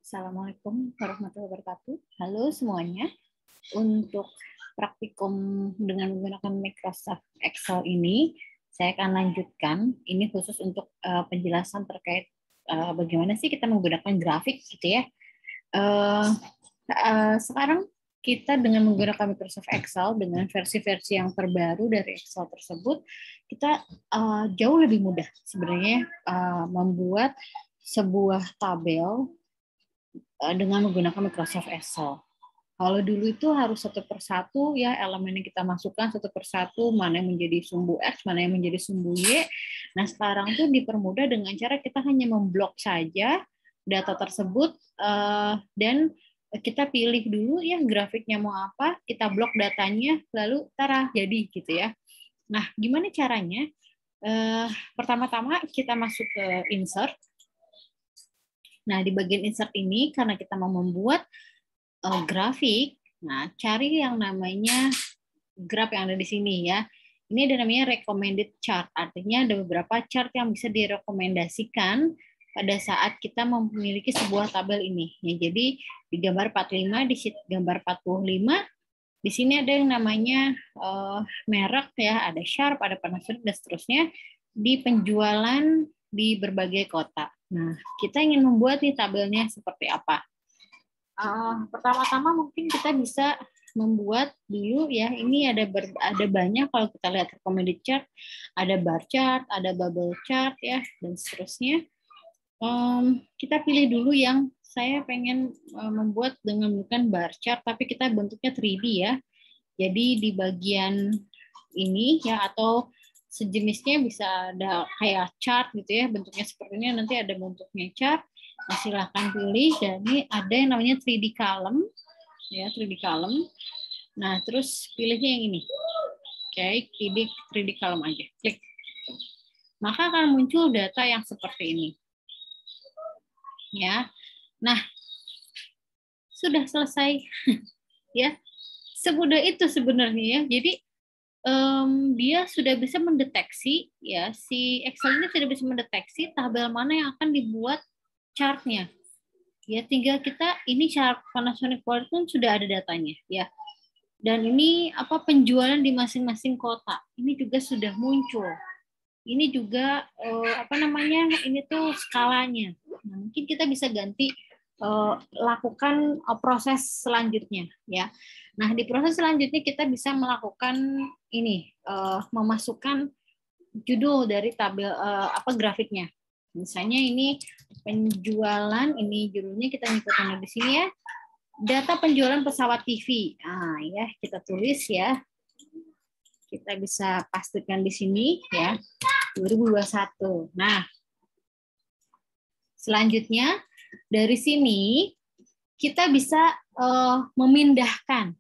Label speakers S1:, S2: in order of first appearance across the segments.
S1: Assalamualaikum warahmatullahi wabarakatuh. Halo semuanya. Untuk praktikum dengan menggunakan Microsoft Excel ini, saya akan lanjutkan. Ini khusus untuk penjelasan terkait bagaimana sih kita menggunakan grafik, gitu ya. Sekarang kita dengan menggunakan Microsoft Excel dengan versi-versi yang terbaru dari Excel tersebut, kita jauh lebih mudah sebenarnya membuat sebuah tabel dengan menggunakan Microsoft Excel. Kalau dulu itu harus satu persatu ya elemen yang kita masukkan satu persatu, mana yang menjadi sumbu X, mana yang menjadi sumbu Y. Nah sekarang tuh dipermudah dengan cara kita hanya memblok saja data tersebut dan kita pilih dulu ya grafiknya mau apa, kita blok datanya, lalu tara jadi gitu ya. Nah gimana caranya? Pertama-tama kita masuk ke insert. Nah, di bagian insert ini, karena kita mau membuat grafik, nah cari yang namanya graf yang ada di sini ya. Ini ada namanya recommended chart, artinya ada beberapa chart yang bisa direkomendasikan pada saat kita memiliki sebuah tabel ini. Ya, jadi di gambar 45, di sheet gambar 45, di sini ada yang namanya merek ya, ada Sharp, ada Panasonic, dan seterusnya di penjualan di berbagai kota. Nah, kita ingin membuat nih tabelnya seperti apa? Pertama-tama mungkin kita bisa membuat dulu ya. Ini ada banyak kalau kita lihat recommended chart, ada bar chart, ada bubble chart ya, dan seterusnya. Kita pilih dulu yang saya pengen membuat dengan bukan bar chart, tapi kita bentuknya 3D ya. Jadi di bagian ini ya atau sejenisnya bisa ada kayak chart gitu ya, bentuknya seperti ini, nanti ada bentuknya chart. Nah, silahkan pilih. Dan ini ada yang namanya 3D column ya, 3D column. Nah, terus pilihnya yang ini. Oke, 3D column aja. Klik. Maka akan muncul data yang seperti ini. Ya. Nah, sudah selesai. Ya. Semudah itu sebenarnya ya. Jadi dia sudah bisa mendeteksi ya, si Excel ini sudah bisa mendeteksi tabel mana yang akan dibuat chartnya ya. Tinggal kita ini chart Panasonic World pun sudah ada datanya ya, dan ini apa penjualan di masing-masing kota ini juga sudah muncul. Ini juga apa namanya, ini tuh skalanya. Nah, mungkin kita bisa ganti lakukan proses selanjutnya ya. Nah, di proses selanjutnya kita bisa melakukan ini, memasukkan judul dari tabel apa grafiknya. Misalnya ini penjualan, ini judulnya kita ngikutin di sini ya. Data penjualan pesawat TV. Nah, ya kita tulis ya. Kita bisa pastikan di sini ya. 2021. Nah, selanjutnya dari sini kita bisa memindahkan.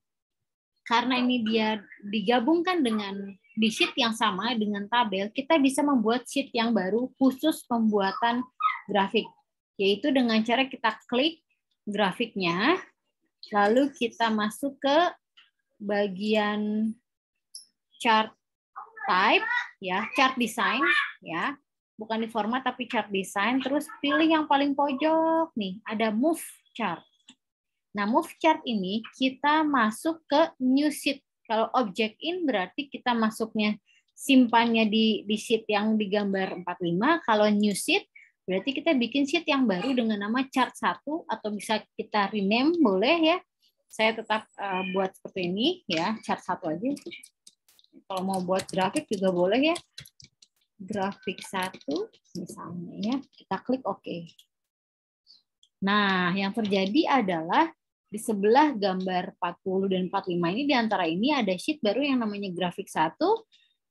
S1: Karena ini dia digabungkan dengan di sheet yang sama dengan tabel, kita bisa membuat sheet yang baru khusus pembuatan grafik. Yaitu dengan cara kita klik grafiknya, lalu kita masuk ke bagian chart type, ya, chart design, ya, bukan di format tapi chart design. Terus pilih yang paling pojok nih, ada move chart. Nah, move chart ini kita masuk ke new sheet. Kalau object in berarti kita masuknya simpannya di sheet yang di gambar 45. Kalau new sheet berarti kita bikin sheet yang baru dengan nama chart 1 atau bisa kita rename boleh ya. Saya tetap buat seperti ini ya, chart 1 aja. Kalau mau buat grafik juga boleh ya. Grafik 1 misalnya ya. Kita klik OK. Nah, yang terjadi adalah di sebelah gambar 40 dan 45 ini, di antara ini ada sheet baru yang namanya grafik 1,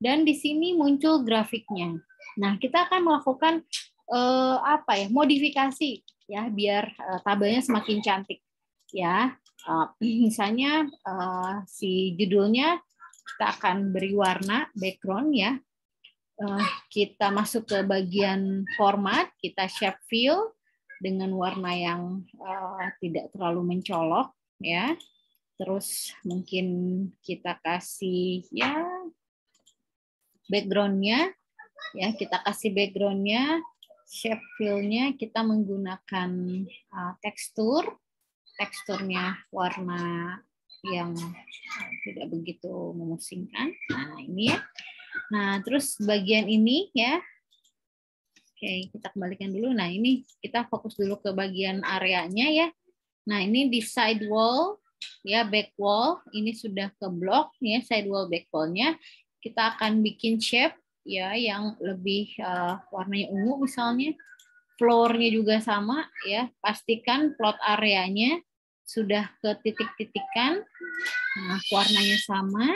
S1: dan di sini muncul grafiknya. Nah, kita akan melakukan apa ya, modifikasi ya biar tabelnya semakin cantik ya. Misalnya si judulnya kita akan beri warna background ya. Kita masuk ke bagian format, kita shape fill dengan warna yang tidak terlalu mencolok ya. Terus mungkin kita kasih ya background-nya ya, kita kasih background-nya shape fill-nya kita menggunakan teksturnya warna yang tidak begitu memusingkan. Nah, ini ya. Nah, terus bagian ini ya. Oke, kita kembalikan dulu. Nah, ini kita fokus dulu ke bagian areanya ya. Nah, ini di side wall ya, back wall ini sudah ke block ya, side wall back wall-nya. Kita akan bikin shape ya yang lebih warnanya ungu misalnya. Floor-nya juga sama ya. Pastikan plot areanya sudah ke titik-titikan. Nah, warnanya sama.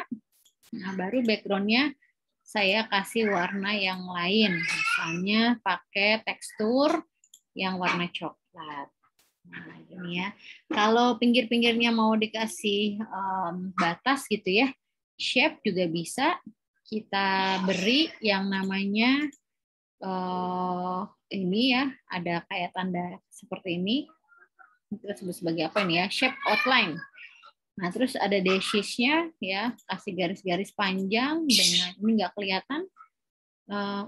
S1: Nah, baru background-nya saya kasih warna yang lain. Misalnya pakai tekstur yang warna coklat. Nah, ini ya. Kalau pinggir-pinggirnya mau dikasih batas gitu ya, shape juga bisa kita beri yang namanya ini ya, ada kayak tanda seperti ini. Kita sebut sebagai apa ini ya? Shape outline. Nah, terus ada dashes-nya ya, kasih garis-garis panjang dengan ini nggak kelihatan.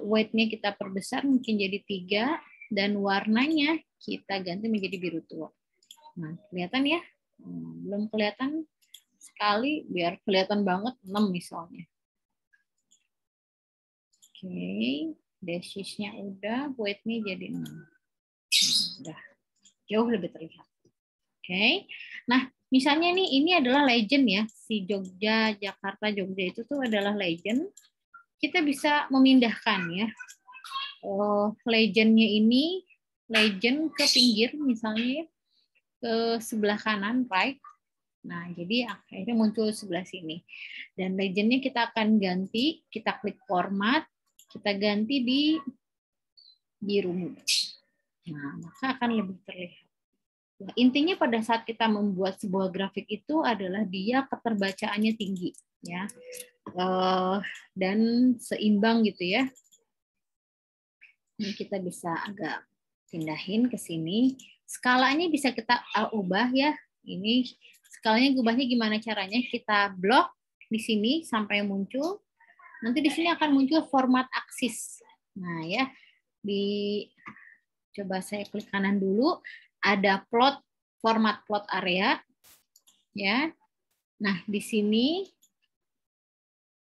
S1: Weight-nya kita perbesar mungkin jadi 3 dan warnanya kita ganti menjadi biru tua. Nah, kelihatan ya? Belum kelihatan sekali, biar kelihatan banget 6 misalnya. Oke, dashes-nya udah, weight-nya jadi 6. Udah jauh lebih terlihat. Oke. Nah, misalnya nih ini adalah legend ya, si Jogja, Jakarta, Jogja itu tuh adalah legend. Kita bisa memindahkan ya. Legendnya ini legend ke pinggir misalnya ke sebelah kanan right. Nah, jadi akhirnya muncul sebelah sini. Dan legendnya kita akan ganti, kita klik format, kita ganti di biru muda. Nah, maka akan lebih terlihat. Nah, intinya pada saat kita membuat sebuah grafik itu adalah dia keterbacaannya tinggi ya, dan seimbang gitu ya. Ini kita bisa agak pindahin ke sini. Skalanya bisa kita ubah ya. Ini skalanya ubahnya gimana caranya? Kita blok di sini sampai muncul. Nanti di sini akan muncul format aksis. Nah ya, coba saya klik kanan dulu. Ada plot, format plot area, ya. Nah di sini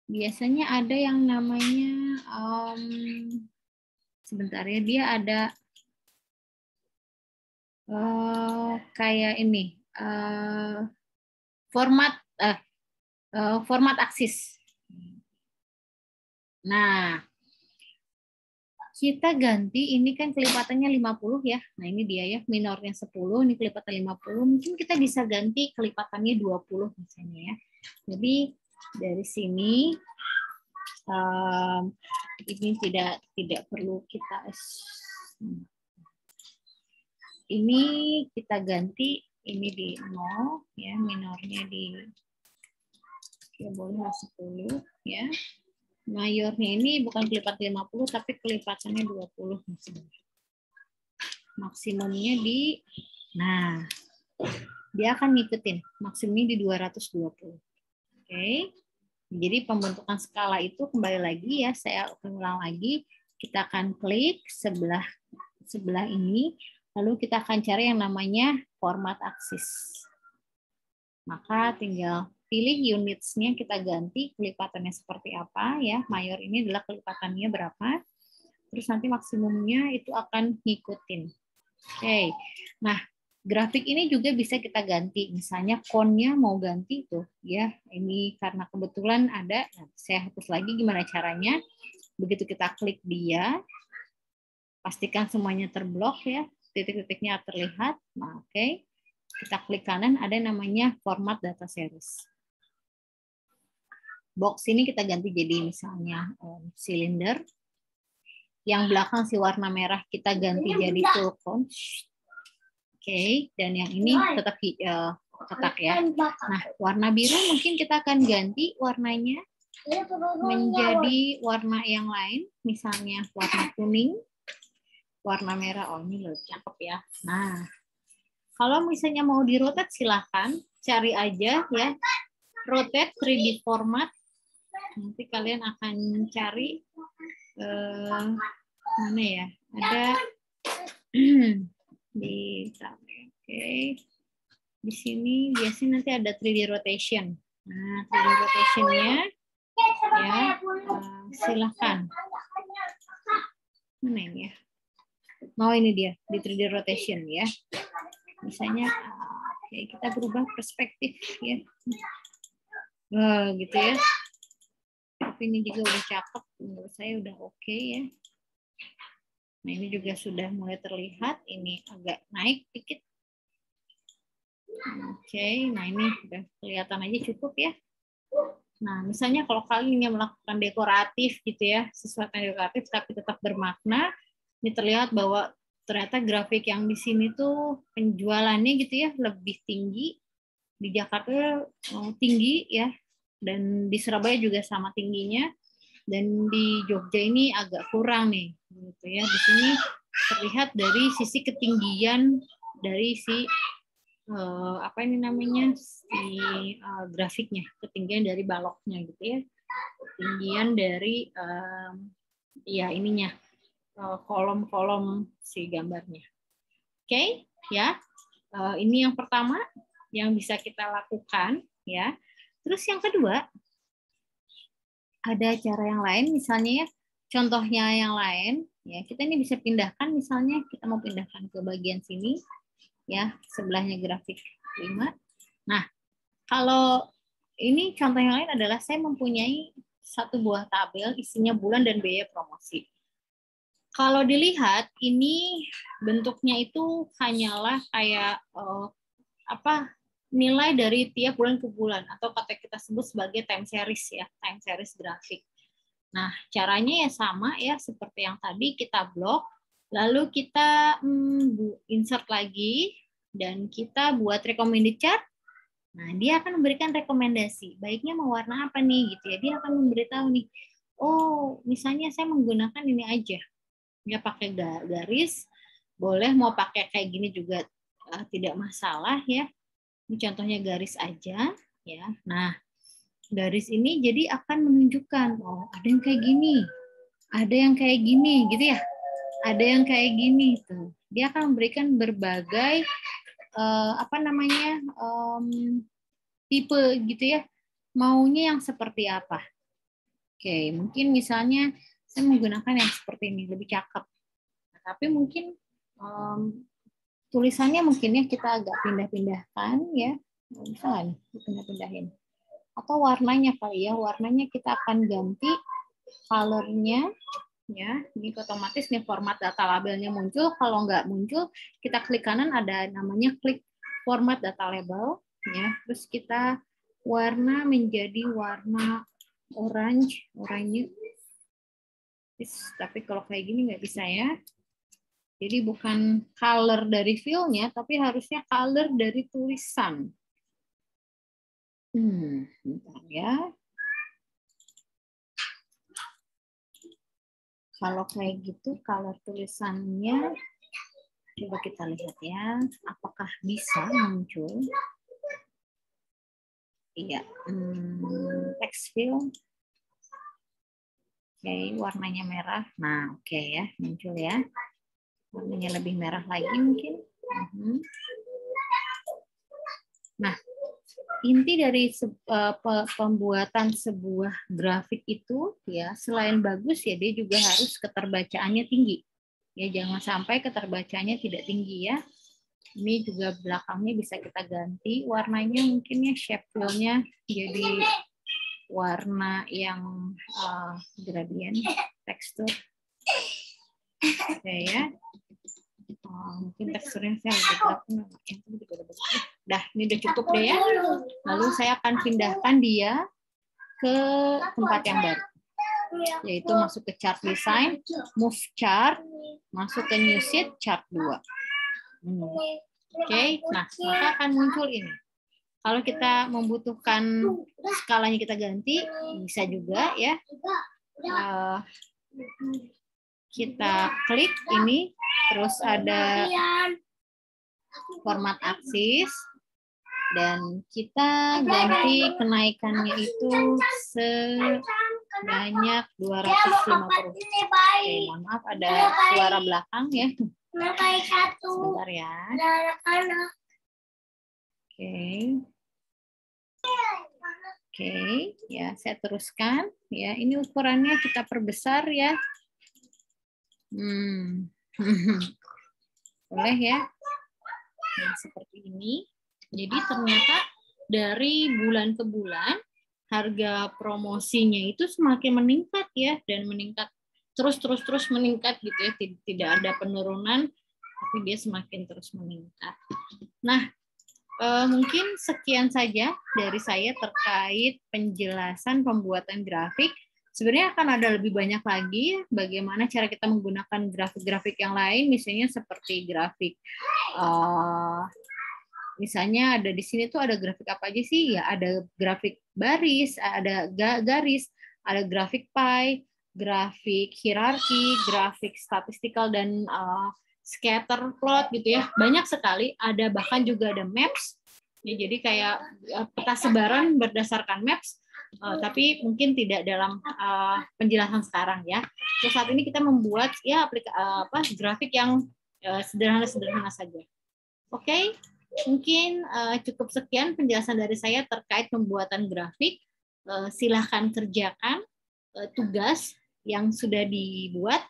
S1: biasanya ada yang namanya sebentar ya, dia ada kayak ini format aksis. Nah, kita ganti, ini kan kelipatannya 50 ya. Nah, ini dia ya, minornya 10, ini kelipatan 50. Mungkin kita bisa ganti kelipatannya 20 misalnya ya. Jadi dari sini ini tidak perlu kita ini kita ganti ini di 0 ya, minornya di ya boleh 10 ya. Mayornya ini bukan kelipatan 50 tapi kelipatannya 20 misalnya. Maksimumnya di nah dia akan ngikutin maksimumnya di 220. Oke. Jadi pembentukan skala itu kembali lagi ya, saya ulang lagi, kita akan klik sebelah ini, lalu kita akan cari yang namanya format aksis. Maka tinggal pilih unitsnya, kita ganti kelipatannya seperti apa ya. Mayor ini adalah kelipatannya berapa. Terus nanti maksimumnya itu akan ngikutin. Oke. Nah, grafik ini juga bisa kita ganti. Misalnya konnya mau ganti tuh ya. Ini karena kebetulan ada, saya hapus lagi gimana caranya. Begitu kita klik dia, pastikan semuanya terblok ya. Titik-titiknya terlihat. Nah, oke. Kita klik kanan ada namanya format data series. Box ini kita ganti jadi misalnya silinder. Yang belakang si warna merah kita ganti jadi full count. Oke, dan yang ini tetap kotak ya. Nah, warna biru mungkin kita akan ganti warnanya menjadi warna yang lain, misalnya warna kuning, warna merah. Oh, ini loh cakep ya. Nah, kalau misalnya mau di-rotate silahkan, cari aja ya. Rotate 3D format. Nanti kalian akan cari mana ya? ada di di sini biasanya nanti ada 3D rotation. Nah, 3D rotationnya ya silahkan. Mana ini ya? Oh, ini dia di 3D rotation ya. Misalnya kita berubah perspektif ya. Gitu ya. Tapi ini juga udah cakep, menurut saya udah oke ya. Nah, ini juga sudah mulai terlihat, ini agak naik dikit. Oke, nah ini udah kelihatan aja cukup ya. Nah, misalnya kalau kalian ingin melakukan dekoratif gitu ya, sesuatu yang dekoratif tapi tetap bermakna, ini terlihat bahwa ternyata grafik yang di sini tuh penjualannya gitu ya lebih tinggi. Di Jakarta tinggi ya, dan di Surabaya juga sama tingginya, dan di Jogja ini agak kurang nih gitu ya. Di sini terlihat dari sisi ketinggian dari si apa ini namanya si grafiknya, ketinggian dari baloknya gitu ya, ketinggian dari ya ininya kolom-kolom si gambarnya. Oke, ya. Ini yang pertama yang bisa kita lakukan ya. Terus yang kedua, ada cara yang lain, misalnya ya, contohnya yang lain ya, kita ini bisa pindahkan, misalnya kita mau pindahkan ke bagian sini ya, sebelahnya grafik 5. Nah, kalau ini contoh yang lain adalah saya mempunyai satu buah tabel isinya bulan dan biaya promosi. Kalau dilihat ini bentuknya itu hanyalah kayak nilai dari tiap bulan ke bulan, atau kata kita sebut sebagai time series ya, time series grafik. Nah, caranya ya sama ya seperti yang tadi, kita blok, lalu kita insert lagi dan kita buat recommended chart. Nah, dia akan memberikan rekomendasi, baiknya mau warna apa nih gitu ya. Dia akan memberitahu nih, oh misalnya saya menggunakan ini aja. Ya pakai garis, boleh mau pakai kayak gini juga tidak masalah ya. Ini contohnya garis aja ya. Nah, garis ini jadi akan menunjukkan oh ada yang kayak gini, ada yang kayak gini gitu ya. Ada yang kayak gini tuh. Dia akan memberikan berbagai tipe gitu ya. Maunya yang seperti apa? Oke, mungkin misalnya saya menggunakan yang seperti ini, lebih cakep. Nah, tapi mungkin tulisannya mungkin ya kita agak pindah-pindahkan ya. Bisa nggak nih pindah-pindahin? Atau warnanya kali ya, warnanya kita akan ganti color-nya ya. Ini otomatis nih format data labelnya muncul. Kalau nggak muncul, kita klik kanan ada namanya klik format data label ya. Terus kita warna menjadi warna orange, oranye. Tapi kalau kayak gini nggak bisa ya. Jadi bukan color dari fill-nya, tapi harusnya color dari tulisan. Bentar ya. Kalau kayak gitu, color tulisannya, coba kita lihat ya, apakah bisa muncul? Iya, text fill. Oke, warnanya merah. Nah, oke ya, muncul ya. Warnanya lebih merah lagi mungkin. Nah, inti dari pembuatan sebuah grafik itu ya, selain bagus ya, dia juga harus keterbacaannya tinggi. Ya, jangan sampai keterbacaannya tidak tinggi ya. Ini juga belakangnya bisa kita ganti warnanya, mungkin ya shape fill-nya jadi warna yang gradient tekstur. Oke ya. Mungkin teksturnya saya lebih gelap. Dah, ini udah cukup deh ya. Lalu saya akan pindahkan dia ke tempat yang baru, yaitu masuk ke chart design, move chart, masuk ke new sheet, chart 2. Oke, nah maka akan muncul ini. Kalau kita membutuhkan skalanya kita ganti, bisa juga ya. Kita klik ini, terus ada format aksis, dan kita ganti kenaikannya itu banyak 250. Oke, mohon maaf ada suara belakang ya. Sebentar ya. Oke. Oke, ya saya teruskan. Ya, ini ukurannya kita perbesar ya. Boleh ya. Nah, seperti ini. Jadi ternyata dari bulan ke bulan harga promosinya itu semakin meningkat ya, dan meningkat terus meningkat gitu ya. Tidak ada penurunan, tapi dia semakin terus meningkat. Nah, mungkin sekian saja dari saya terkait penjelasan pembuatan grafik. Sebenarnya akan ada lebih banyak lagi bagaimana cara kita menggunakan grafik-grafik yang lain, misalnya seperti grafik. Misalnya ada di sini tuh ada grafik apa aja sih? Ya ada grafik baris, ada garis, ada grafik pie, grafik hierarki, grafik statistikal, dan scatter plot gitu ya, banyak sekali. Ada bahkan juga ada maps ya, jadi kayak peta sebaran berdasarkan maps, tapi mungkin tidak dalam penjelasan sekarang ya. So, saat ini kita membuat ya grafik yang sederhana saja. Oke, mungkin cukup sekian penjelasan dari saya terkait pembuatan grafik. Silahkan kerjakan tugas yang sudah dibuat,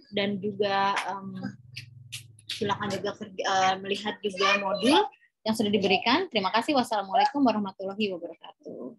S1: dan juga silakan juga melihat juga modul yang sudah diberikan. Terima kasih. Wassalamualaikum warahmatullahi wabarakatuh.